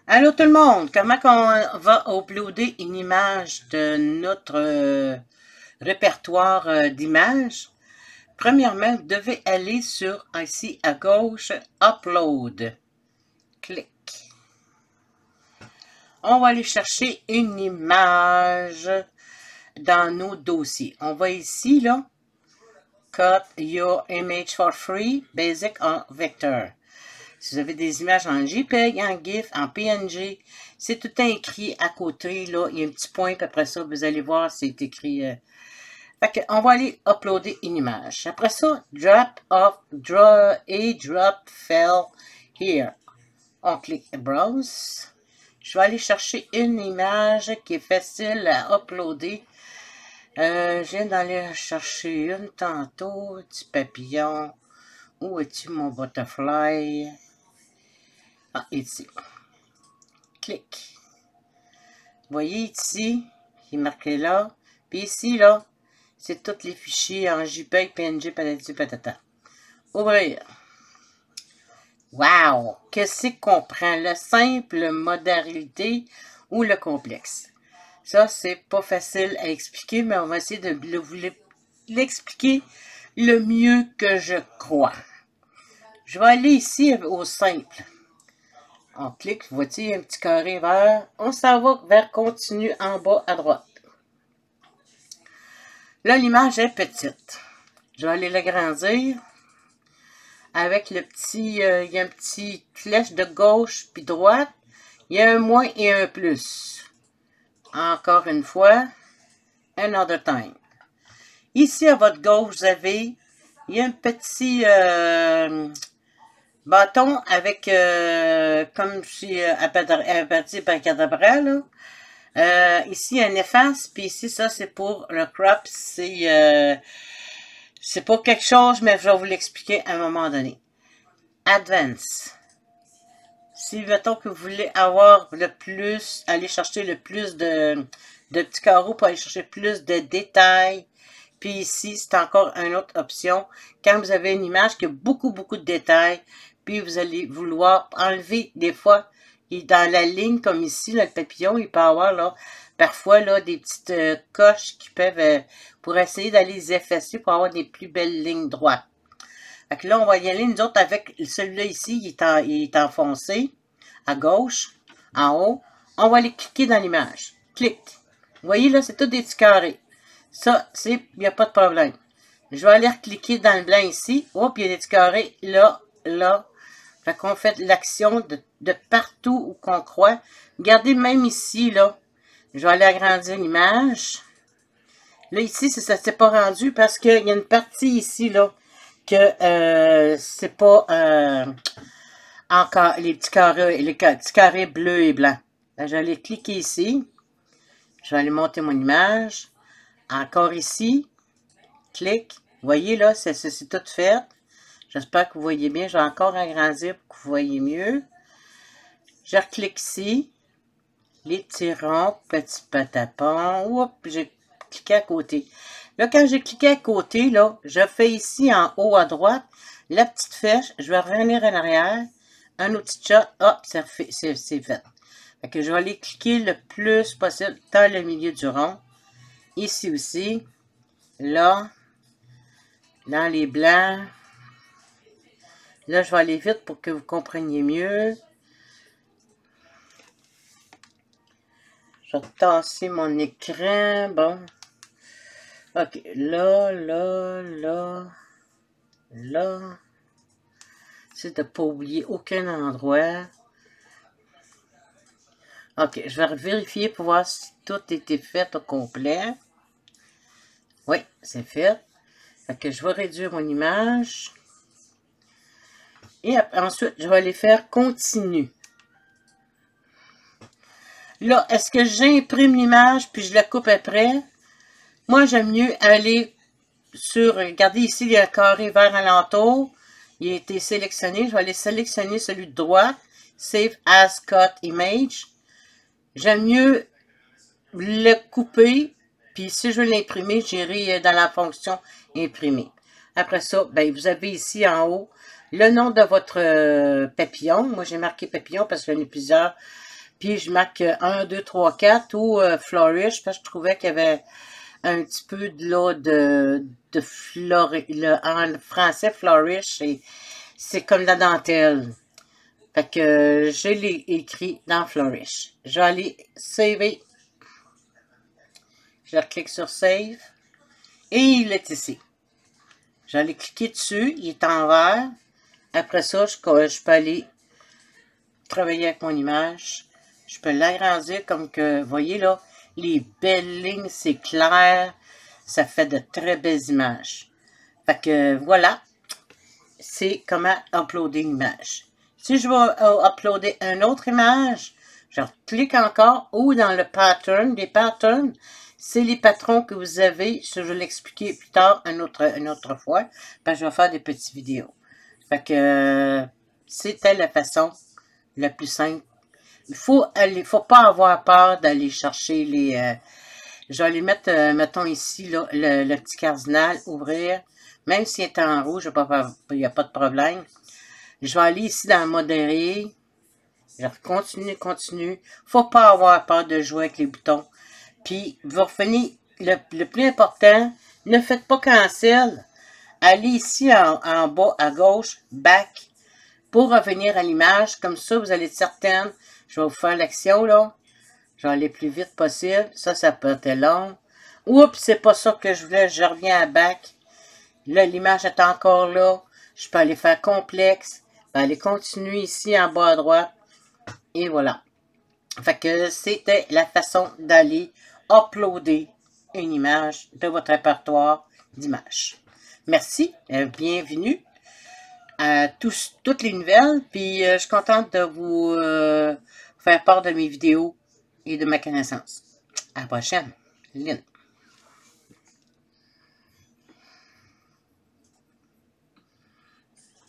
Allô tout le monde, comment on va uploader une image de notre répertoire d'images? Premièrement, vous devez aller sur ici à gauche, Upload. Clic. On va aller chercher une image dans nos dossiers. On va ici, là, Cut your image for free, basic en vector. Si vous avez des images en JPEG, en GIF, en PNG, c'est tout écrit à côté, là, il y a un petit point, puis après ça, vous allez voir, c'est écrit. Fait que, on va aller uploader une image. Après ça, draw file here. On clique Browse. Je vais aller chercher une image qui est facile à uploader. Je viens d'aller chercher une tantôt, petit papillon. Où es-tu mon butterfly? Ah, ici. Clic. Vous voyez ici, il est marqué là. Puis ici, là, c'est tous les fichiers en JPEG, PNG, patati patata. Ouvrir. Wow! Qu'est-ce qu'on prend? Le simple, modalité ou le complexe? Ça, c'est pas facile à expliquer, mais on va essayer de vous l'expliquer le mieux que je crois. Je vais aller ici au simple. On clique, voici un petit carré vert. On s'en va vers continue en bas à droite. Là, l'image est petite. Je vais aller l'agrandir. Avec le petit, il y a un petit flèche de gauche puis droite. Il y a un moins et un plus. Encore une fois. Another time. Ici, à votre gauche, vous avez, il y a un petit bâton avec, comme si abattu par cadabra, là. Ici, un efface, puis ici, ça, c'est pour le crop. C'est pas quelque chose, mais je vais vous l'expliquer à un moment donné. Advance. Si, mettons que vous voulez avoir le plus, aller chercher le plus de petits carreaux pour aller chercher plus de détails. Puis ici, c'est encore une autre option. Quand vous avez une image qui a beaucoup de détails, puis vous allez vouloir enlever des fois, dans la ligne comme ici, là, le papillon, il peut avoir là, parfois là, des petites coches qui peuvent, pour essayer d'aller les effacer pour avoir des plus belles lignes droites. Fait que là, on va y aller, nous autres, avec celui-là ici, il est enfoncé, à gauche, en haut. On va aller cliquer dans l'image. Clic. Vous voyez, là, c'est tout des petits carrés. Ça, il n'y a pas de problème. Je vais aller cliquer dans le blanc ici. Hop, il y a des petits carrés là, là. Fait qu'on fait l'action de partout où qu'on croit. Regardez, même ici, là. Je vais aller agrandir l'image. Là, ici, ça s'est pas rendu parce qu'il y a une partie ici, là, que c'est pas encore les petits carrés bleus et blancs. Là, je vais aller cliquer ici. Je vais aller monter mon image. Encore ici. Clic. Vous voyez là, c'est tout fait. J'espère que vous voyez bien. Je vais encore agrandir pour que vous voyez mieux. Je reclique ici. Les petits ronds, petits patapons. Oups, j'ai cliqué à côté. Là, quand j'ai cliqué à côté, là, je fais ici en haut à droite, la petite flèche. Je vais revenir en arrière. Un autre petit shot. Hop, c'est fait. Fait que je vais aller cliquer le plus possible dans le milieu du rond. Ici aussi. Là. Dans les blancs. Là, je vais aller vite pour que vous compreniez mieux. Je vais tasser mon écran. Bon. OK. Là, là, là. Là. C'est de ne pas oublier aucun endroit. OK. Je vais vérifier pour voir si tout a été fait au complet. Oui, c'est fait. Fait que je vais réduire mon image. Et ensuite, je vais aller faire continue. Là, est-ce que j'imprime l'image puis je la coupe après? Moi, j'aime mieux aller sur, regardez ici, il y a un carré vert alentour. Il a été sélectionné. Je vais aller sélectionner celui de droite. Save as cut image. J'aime mieux le couper. Puis si je veux l'imprimer, j'irai dans la fonction imprimer. Après ça, ben, vous avez ici en haut le nom de votre papillon. Moi, j'ai marqué papillon parce qu'il y en a plusieurs. Puis, je marque 1, 2, 3, 4 ou flourish parce que je trouvais qu'il y avait un petit peu de là de en français, flourish, c'est comme la dentelle. Fait que je l'ai écrit dans flourish. Je vais aller saver. Je clique sur save. Et il est ici. Je vais aller cliquer dessus. Il est en vert. Après ça, je peux aller travailler avec mon image. Je peux l'agrandir comme que, vous voyez là, les belles lignes, c'est clair. Ça fait de très belles images. Fait que voilà, c'est comment uploader une image. Si je vais uploader une autre image, je clique encore ou dans le pattern. Les patterns, c'est les patrons que vous avez. Ça, je vais l'expliquer plus tard une autre fois. Parce que je vais faire des petites vidéos. Fait que c'était la façon la plus simple. Il faut pas avoir peur d'aller chercher les... je vais aller mettre, mettons ici, là, le petit cardinal, ouvrir. Même s'il est en rouge, il n'y a pas de problème. Je vais aller ici dans modérer. Je continue. Faut pas avoir peur de jouer avec les boutons. Puis, vous revenez, le plus important, ne faites pas cancel. Allez ici en bas à gauche, back, pour revenir à l'image. Comme ça, vous allez être certaine. Je vais vous faire l'action, là. Je vais aller le plus vite possible. Ça peut être long. Oups, c'est pas ça que je voulais. Je reviens à back. Là, l'image est encore là. Je peux aller faire complexe. Je vais aller continuer ici en bas à droite. Et voilà. Fait que c'était la façon d'aller uploader une image de votre répertoire d'images. Merci. Bienvenue à toutes les nouvelles. Puis, je suis contente de vous faire part de mes vidéos et de ma connaissance. À la prochaine. Lynn.